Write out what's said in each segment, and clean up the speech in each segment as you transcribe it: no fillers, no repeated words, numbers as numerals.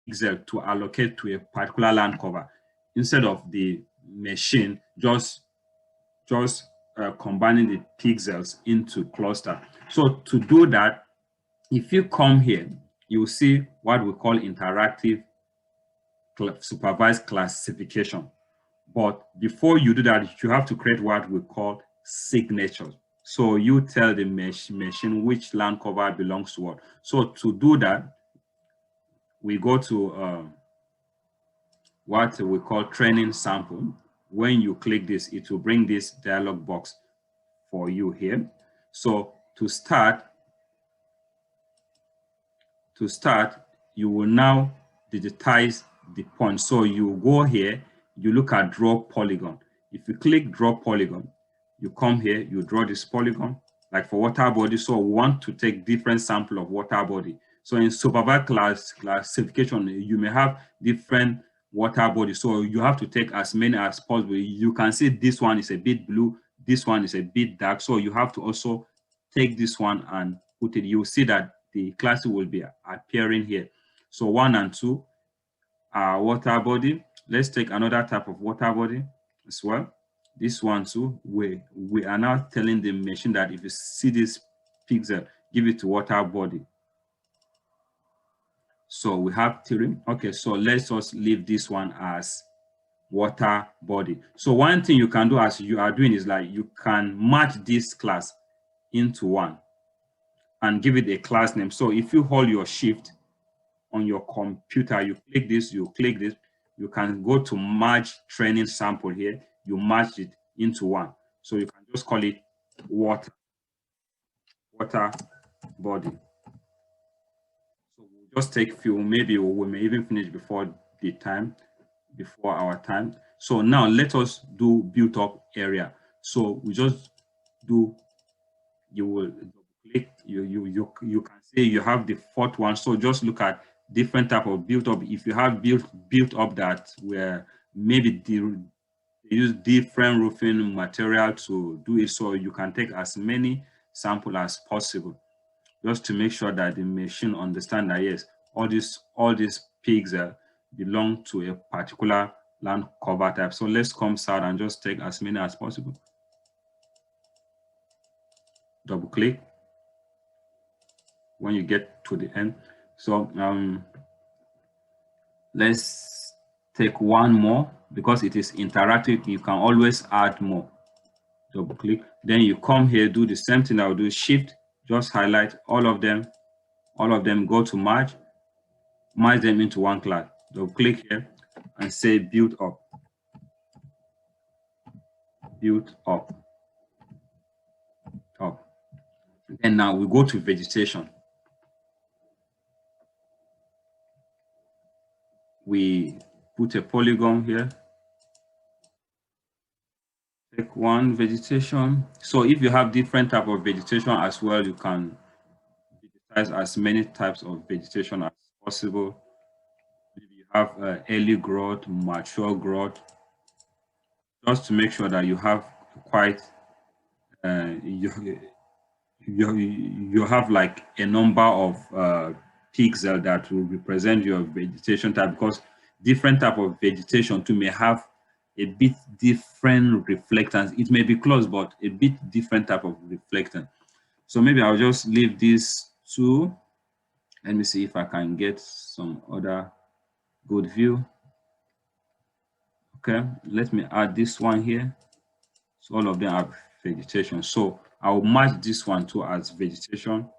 pixel to allocate to a particular land cover instead of the machine just combining the pixels into cluster. So to do that, if you come here, you'll see what we call interactive supervised classification. But before you do that, you have to create what we call signatures. So you tell the machine which land cover belongs to what. So to do that, we go to what we call training sample. When you click this, it will bring this dialog box for you here. So to start, you will now digitize the point. So you go here, you look at draw polygon. If you click draw polygon, you come here, you draw this polygon, like for water body. So we want to take different sample of water body. So in supervised classification, you may have different water bodies. So you have to take as many as possible. You can see this one is a bit blue, this one is a bit dark. So you have to also take this one and put it. You'll see that the classes will be appearing here. So 1 and 2 are water body. Let's take another type of water body as well. This one too, we are now telling the machine that if you see this pixel, give it to water body. So we have 3. Okay, so let's just leave this one as water body. So one thing you can do as you are doing is like you can match this class into one and give it a class name. So if you hold your shift on your computer, you click this, you can go to merge training sample here, you merge it into one. So you can just call it water body. So we'll just take a few, maybe we may even finish before our time. So now let us do built up area. So we just do, you will click, you can say you have the 4th one. So just look at different type of built up. If you have built up that where maybe they use different roofing material to do it, so you can take as many sample as possible, just to make sure that the machine understand that yes, all these pigs belong to a particular land cover type. So let's come south and just take as many as possible. Double click when you get to the end. So let's take one more because it is interactive. You can always add more. Double click. Then you come here, do the same thing. I'll do shift, just highlight all of them, go to merge them into one class. Double click here and say build up. And now we go to vegetation. We put a polygon here. Take one vegetation. So if you have different type of vegetation as well, you can digitize as many types of vegetation as possible. If you have early growth, mature growth, just to make sure that you have quite you have like a number of pixels that will represent your vegetation type, because different type of vegetation too may have a bit different reflectance. It may be close, but a bit different type of reflectance. So maybe I'll just leave these two. Let me see if I can get some other good view. Okay, let me add this one here. So all of them are vegetation. So I'll match this one too as vegetation.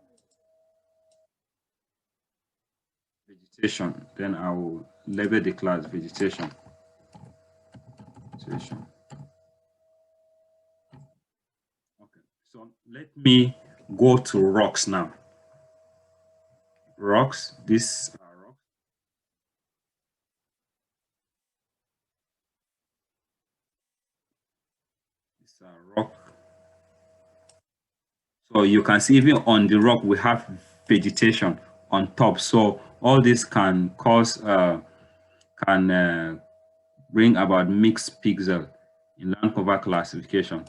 Then I will label the class vegetation. Okay, so let me go to rocks now. Rocks, these are rocks. These are rock. So you can see even on the rock we have vegetation on top. So all this can cause bring about mixed pixel in land cover classification.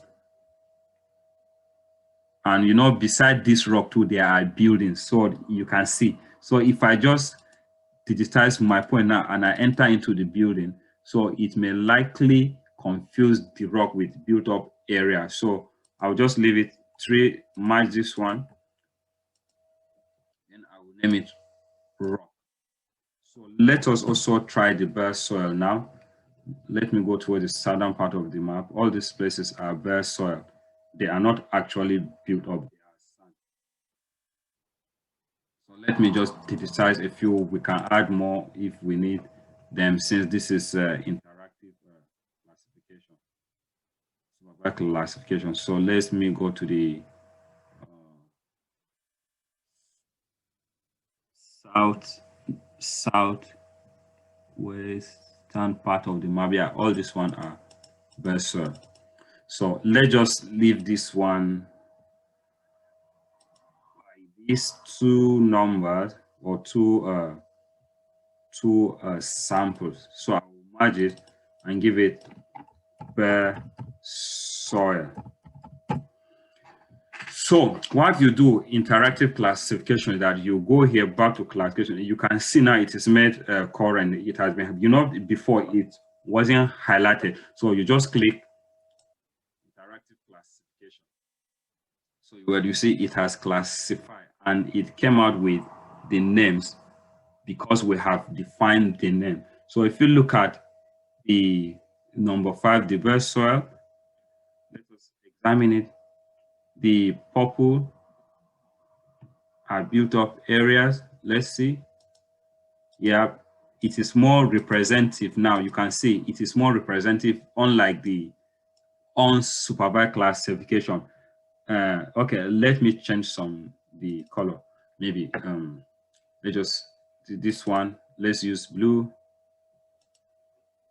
And you know, beside this rock too, there are buildings, so you can see. So if I just digitize my point now and I enter into the building, so it may likely confuse the rock with built up area. So I'll just leave it 3, merge this one, and I will name it rock. So let us also try the bare soil now. Let me go toward the southern part of the map. All these places are bare soil. They are not actually built up. They are sand. So let me just digitize a few. We can add more if we need them, since this is interactive classification. Classification. So let me go to the southwestern part of the map. Yeah, all this one are bare soil. So let's just leave this one by these 2 numbers or two samples. So I will merge it and give it bare soil. So what you do interactive classification is that you go here back to classification. You can see now it is made current. It has been, before it wasn't highlighted. So you just click interactive classification. So where you see it has classified and it came out with the names because we have defined the name. So if you look at the number 5, the bare soil, let us examine it. The purple are built up areas. Let's see. Yeah, it is more representative now. You can see it is more representative, unlike the unsupervised classification. Okay, let me change the color. Maybe let's just do this one. Let's use blue.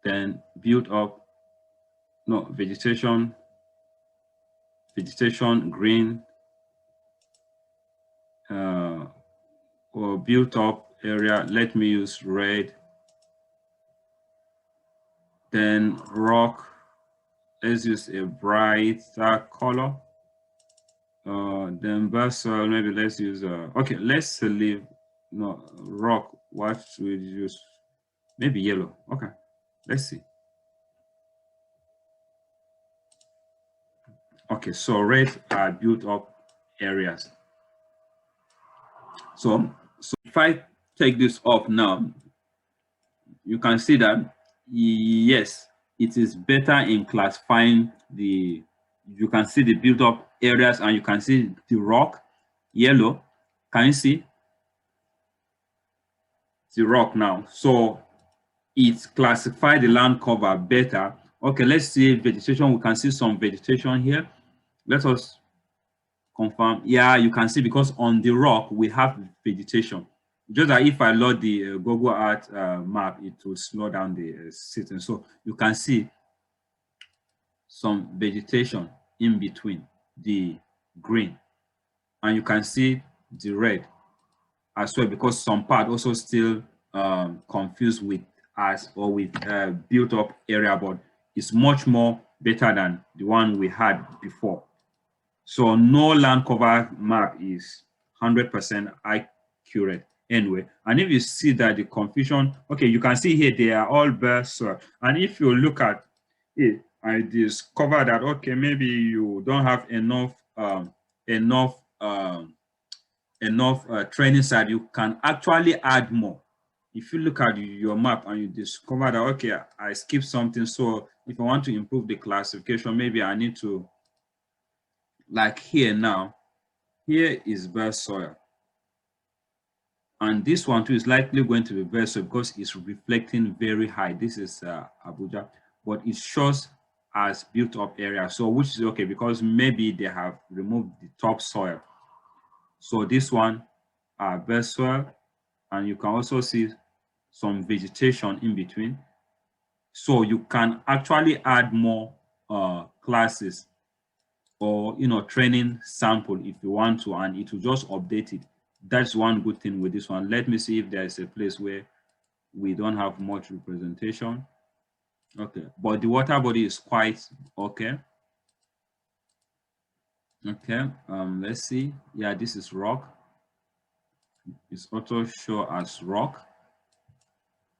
Then build up. No, vegetation green, or built up area. Let me use red. Then rock. Let's use a brighter color. Then basalt, maybe let's use okay, let's leave rock. What should we use? Maybe yellow. Okay, let's see. Okay, so red are built up areas. So if I take this off now, you can see that yes, it is better in classifying the, you can see the built up areas and you can see the rock yellow. Can you see the rock now? So it classified the land cover better. Okay, let's see vegetation. We can see some vegetation here. Let us confirm. Yeah, you can see because on the rock we have vegetation. Just that if I load the Google Earth map, it will slow down the system. So you can see some vegetation in between the green, and you can see the red as well, because some part also still confused with us or with built up area, but it's much more better than the one we had before. So no land cover map is 100% accurate anyway. And if you see that the confusion, okay, you can see here they are all bare soil. And if you look at it, I discover that okay, maybe you don't have enough training side. You can actually add more. If you look at your map and you discover that okay, I skipped something, so if I want to improve the classification, maybe I need to, like here now, here is bare soil, and this one too is likely going to be bare soil because it's reflecting very high. This is Abuja, but it shows as built up area, so which is okay because maybe they have removed the topsoil. So this one are bare soil, and you can also see some vegetation in between. So you can actually add more classes or training sample if you want to, and it will just update it. That's one good thing with this one. Let me see if there's a place where we don't have much representation. Okay, but the water body is quite okay. Okay, let's see. Yeah, this is rock. It's auto show as rock.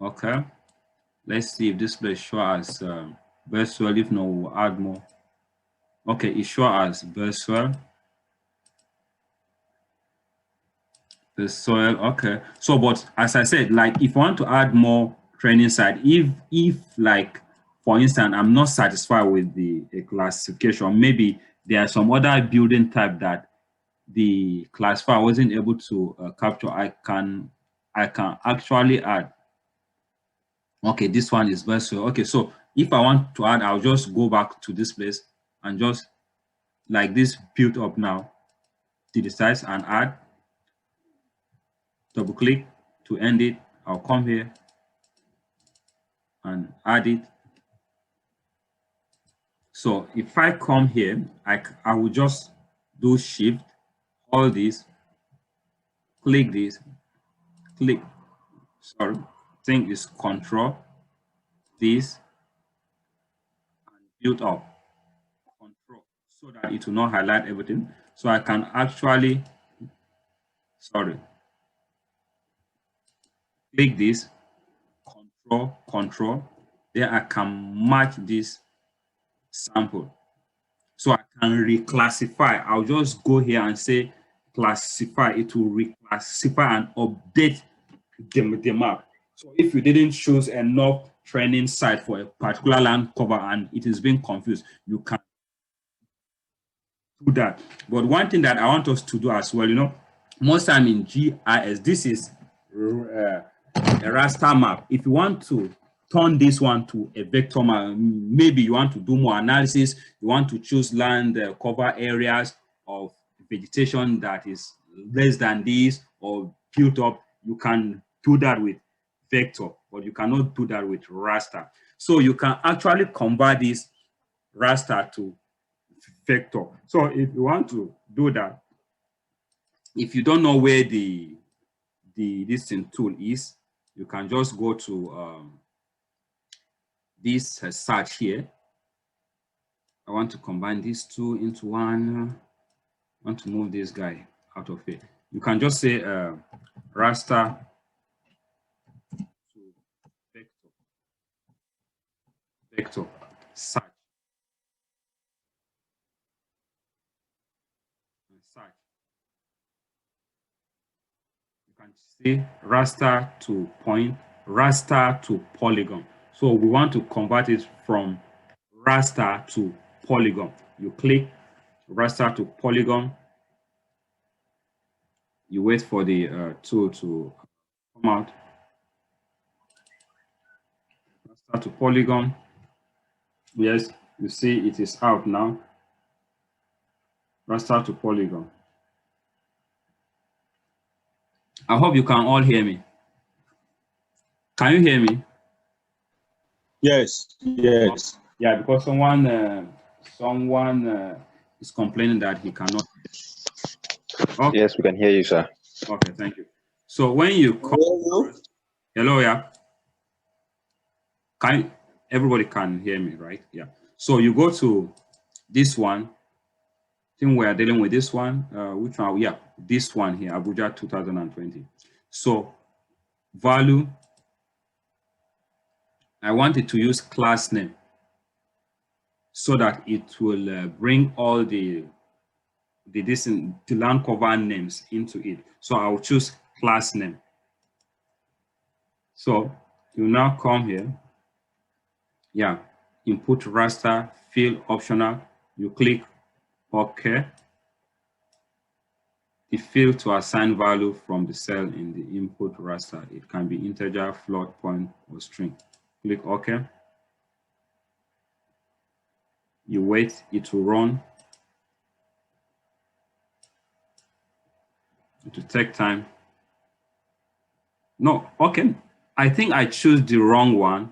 Okay, let's see if this place show as virtual. If not, we'll add more. Okay, it show as virtual. The soil. Okay, so but as I said, like if I want to add more training site, if like for instance I'm not satisfied with the classification, maybe there are some other building type that the classifier wasn't able to capture, I can actually add. Okay, this one is virtual. Okay, so if I want to add, I'll just go back to this place and just like this build up now to the size and add. Double click to end it. I'll come here and add it. So if I come here, I will just do shift, hold this, click this, click, sorry, thing is control this and build up, control, so that it will not highlight everything. So I can actually, sorry, click this, control, then I can match this sample. So I can reclassify. I'll just go here and say classify. It will reclassify and update the map. So if you didn't choose enough training site for a particular land cover and it is being confused, you can do that. But one thing that I want us to do as well, most time in GIS, this is a raster map. If you want to turn this one to a vector map, maybe you want to do more analysis, you want to choose land cover areas of vegetation that is less than this or built up, you can do that with vector, but you cannot do that with raster. So you can actually convert this raster to vector. So if you want to do that, if you don't know where the this tool is, you can just go to this search here. I want to combine these two into one. I want to move this guy out of it. You can just say raster to vector search and search. You can see raster to point, raster to polygon. So we want to convert it from raster to polygon. You click raster to polygon. You wait for the tool to come out. Raster to polygon. Yes, you see it is out now. Raster to polygon. I hope you can all hear me. Can you hear me? Yes, yes. Yeah, because someone is complaining that he cannot. Okay. Yes, we can hear you, sir. Okay, thank you. So when you come, hello, yeah. Everybody can hear me, right? Yeah. So you go to this one. I think we are dealing with this one. Which one? Yeah, this one here, Abuja 2020. So value. I wanted to use class name so that it will bring all the land cover names into it. So I'll choose class name. So you now come here. Yeah, input raster, field optional. You click OK. The field to assign value from the cell in the input raster. It can be integer, float, point, or string. Click OK. You wait, it will run. It will take time. No, okay. I think I choose the wrong one.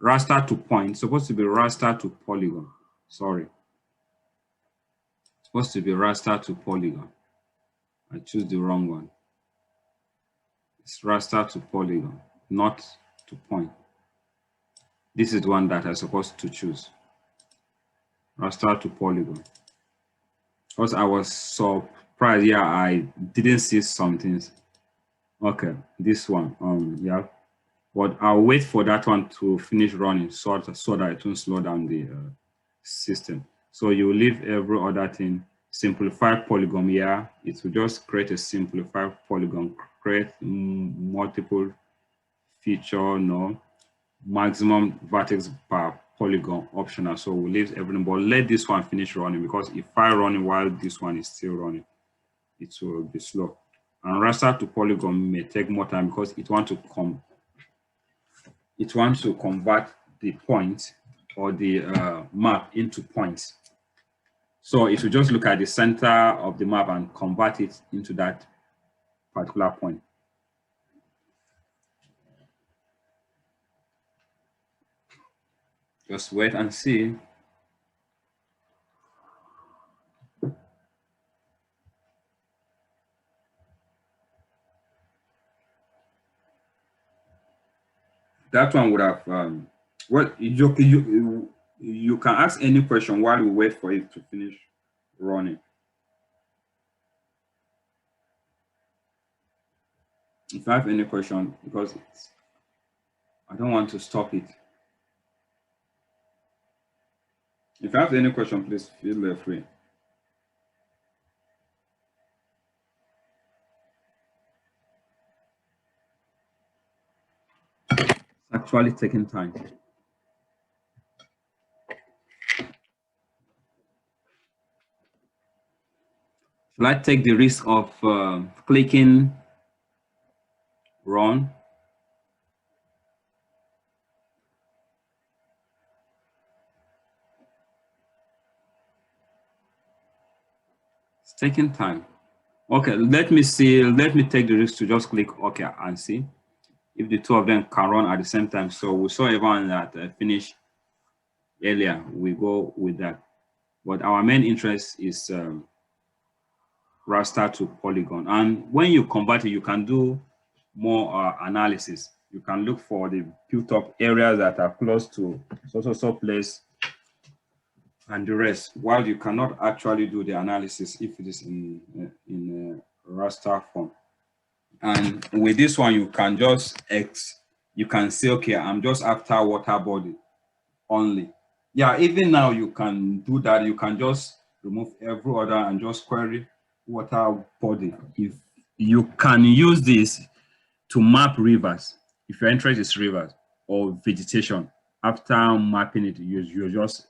Raster to point. It's supposed to be raster to polygon. Sorry. It's supposed to be raster to polygon. I choose the wrong one. It's raster to polygon, not to point. This is the one that I'm supposed to choose. Raster to polygon. Because I was surprised. Yeah, I didn't see some things. Okay, this one. Yeah. But I'll wait for that one to finish running so that it won't slow down the system. So you leave every other thing. Simplify polygon here. It will just create a simplified polygon, create multiple feature, no, maximum vertex per polygon optional. So we'll leave everything, but let this one finish running, because if I run it while this one is still running, it will be slow. And raster to polygon may take more time because it wants to convert the point or the map into points. So it will just look at the center of the map and convert it into that particular point. Just wait and see. That one would have, well, you can ask any question while we wait for it to finish running. If I have any question, because I don't want to stop it. If you have any question, please feel free. It's actually taking time. Should I take the risk of clicking run? It's taking time. Okay, let me see. Let me take the risk to just click OK and see if the two of them can run at the same time. So we saw everyone that finished earlier. We go with that. But our main interest is raster to polygon. And when you convert it, you can do more analysis. You can look for the built up areas that are close to so place and the rest, while you cannot actually do the analysis if it is in raster form. And with this one, you can just you can say, okay, I'm just after water body only. Yeah, even now you can do that. You can just remove every other and just query water body. If you can use this to map rivers, if your interest is rivers or vegetation, after mapping it, you just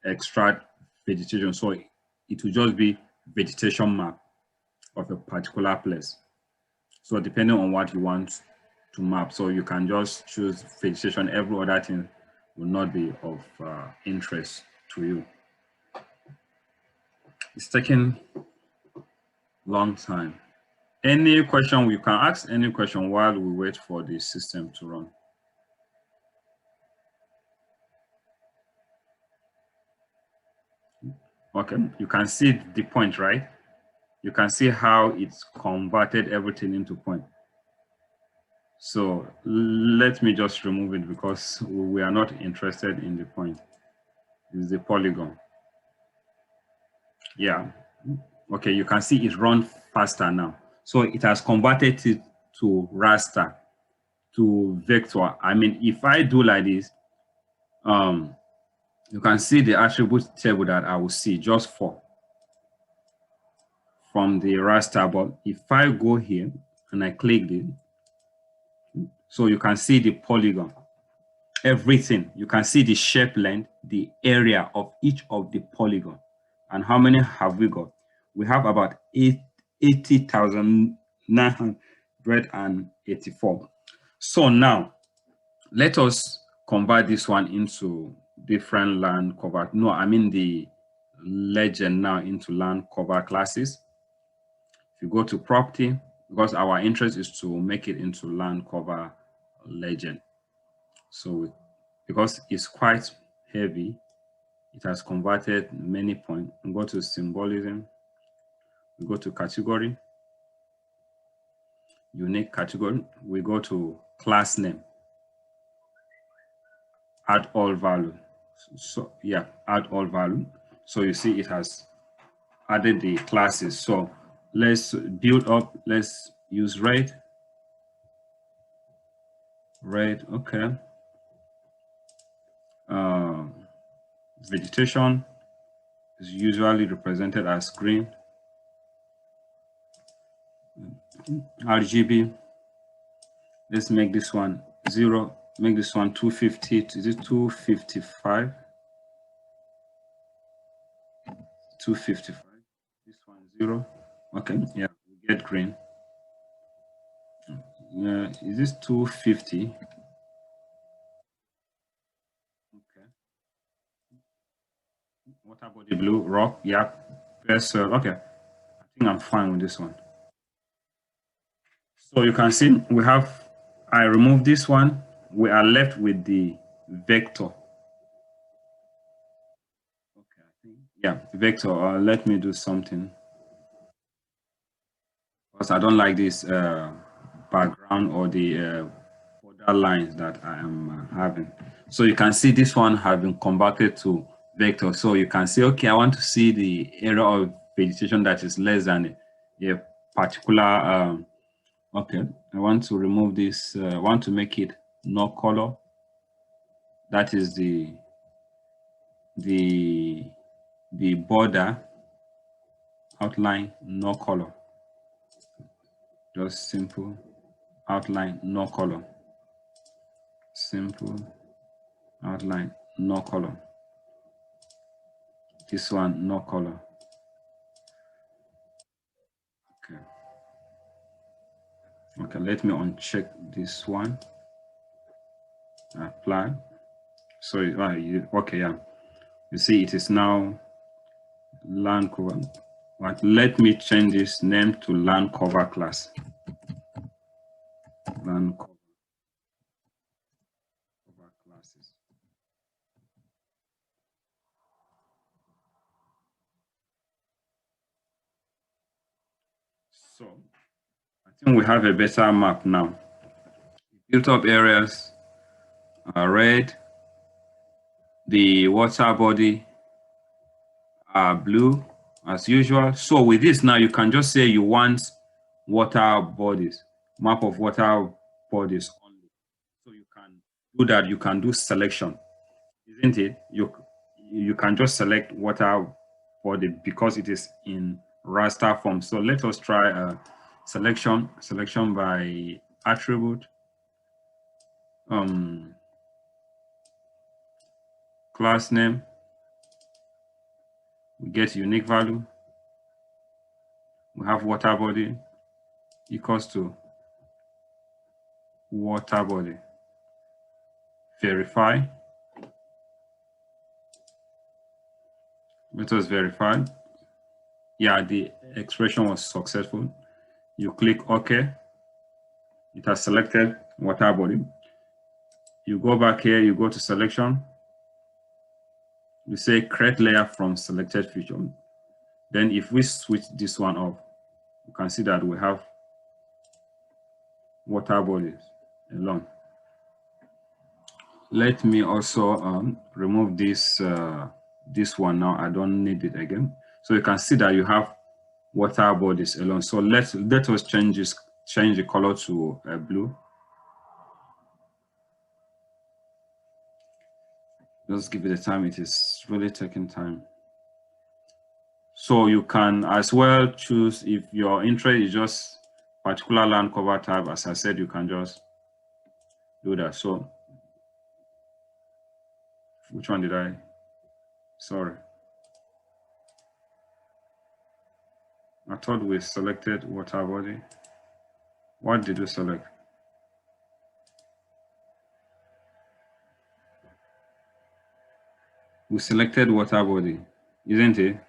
extract vegetation. So it will just be vegetation map of a particular place. So depending on what you want to map, so you can just choose vegetation. Every other thing will not be of interest to you. It's taking long time. Any question, we can ask any question while we wait for the system to run. Okay, you can see the point, right? You can see how it's converted everything into point. So let me just remove it because we are not interested in the point. It's the polygon. Yeah. Okay, you can see it runs faster now. So it has converted it to raster, to vector. I mean, if I do like this, you can see the attribute table that I will see just from the raster. But if I go here and I click it, so you can see the polygon, everything. You can see the shape length, the area of each of the polygon. And how many have we got? We have about 80,984. So now let us convert this one into different land cover. No, I mean the legend now into land cover classes. If you go to property, because our interest is to make it into land cover legend. So because it's quite heavy, it has converted many points. We go to symbolism, we go to category, unique category, we go to class name, add all value. So yeah, add all value. So you see it has added the classes. So let's build up, let's use red. red, okay. Vegetation is usually represented as green. RGB, let's make this one 0, make this one 250, is it 255? 255, this one 0, okay, yeah, we get green. Is this 250? Okay. Water body blue, rock, yeah, yes, okay, I think I'm fine with this one. So you can see we have, I removed this one, we are left with the vector. Okay, I think, yeah, vector. Let me do something, because I don't like this background or the border lines that I am having. So you can see this one has been converted to vector. So you can say, okay, I want to see the area of vegetation that is less than a particular. Okay, I want to remove this. I want to make it no color. That is the border outline, no color. Just simple outline, no color. Simple outline, no color. This one, no color. Okay. Okay, let me uncheck this one. Apply. Sorry, okay, yeah. You see, it is now land cover. But let me change this name to land cover class. Land cover classes. So I think we have a better map now. Built up areas are red. The water body are blue as usual. So with this now, you can just say you want water bodies, map of water bodies only. So you can do that. You can do selection, isn't it? You can just select water body because it is in raster form. So let us try a selection by attribute. Class name, we get unique value. We have water body equals to water body. Verify. Let us verify. Yeah, the expression was successful. You click OK. It has selected water body. You go back here, you go to selection. You say create layer from selected feature. Then if we switch this one off, you can see that we have water bodies alone. Let me also remove this this one now. I don't need it again. So you can see that you have water bodies alone. So let us change the color to blue. Just give it a time. It is really taking time. So you can as well choose, if your interest is just particular land cover type, as I said, you can just do that. So which one did I? Sorry. I thought we selected water body. What did we select? We selected water body, isn't it?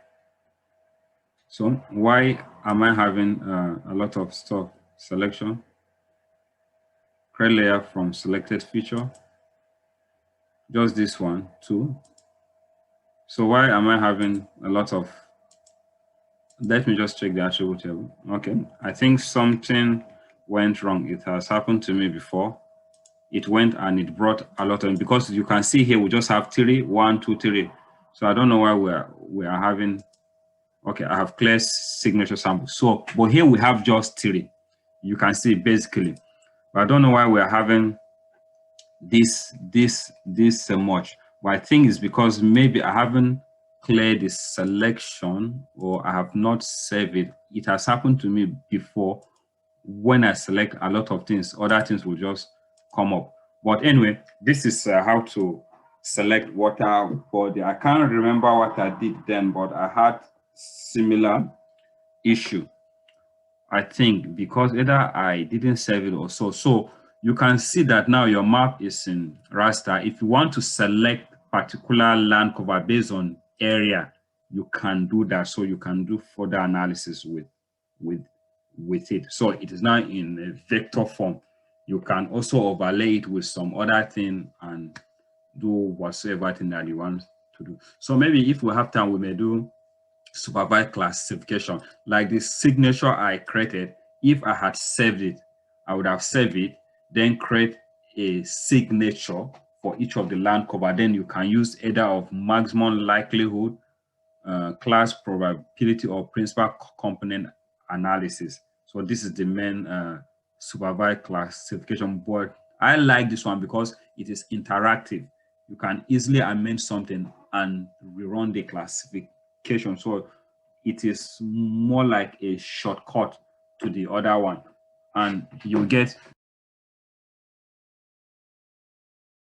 So why am I having a lot of stuff? Selection, create layer from selected feature, just this one, too. So why am I having a lot of, let me just check the attribute table. Okay, I think something went wrong. It has happened to me before. It went and it brought a lot of, because you can see here, we just have 3, 1, 2, 3. So I don't know why we are having, okay, I have clear signature sample. So, but here we have just 3. You can see basically, but I don't know why we are having this much. But I think it's because maybe I haven't cleared the selection, or I have not saved it. It has happened to me before. When I select a lot of things, other things will just come up. But anyway, this is how to select water body. I can't remember what I did then, but I had similar issue. I think because either I didn't save it or so. So you can see that now your map is in raster. If you want to select particular land cover based on area, you can do that. So you can do further analysis with it. So it is now in a vector form. You can also overlay it with some other thing and do whatsoever thing that you want to do. So maybe if we have time, we may do supervised classification. Like the signature I created, if I had saved it, I would have saved it, then create a signature for each of the land cover. Then you can use either of maximum likelihood, class probability, or principal component analysis. So this is the main supervised classification. But I like this one because it is interactive. You can easily amend something and rerun the classification. So it is more like a shortcut to the other one, and you get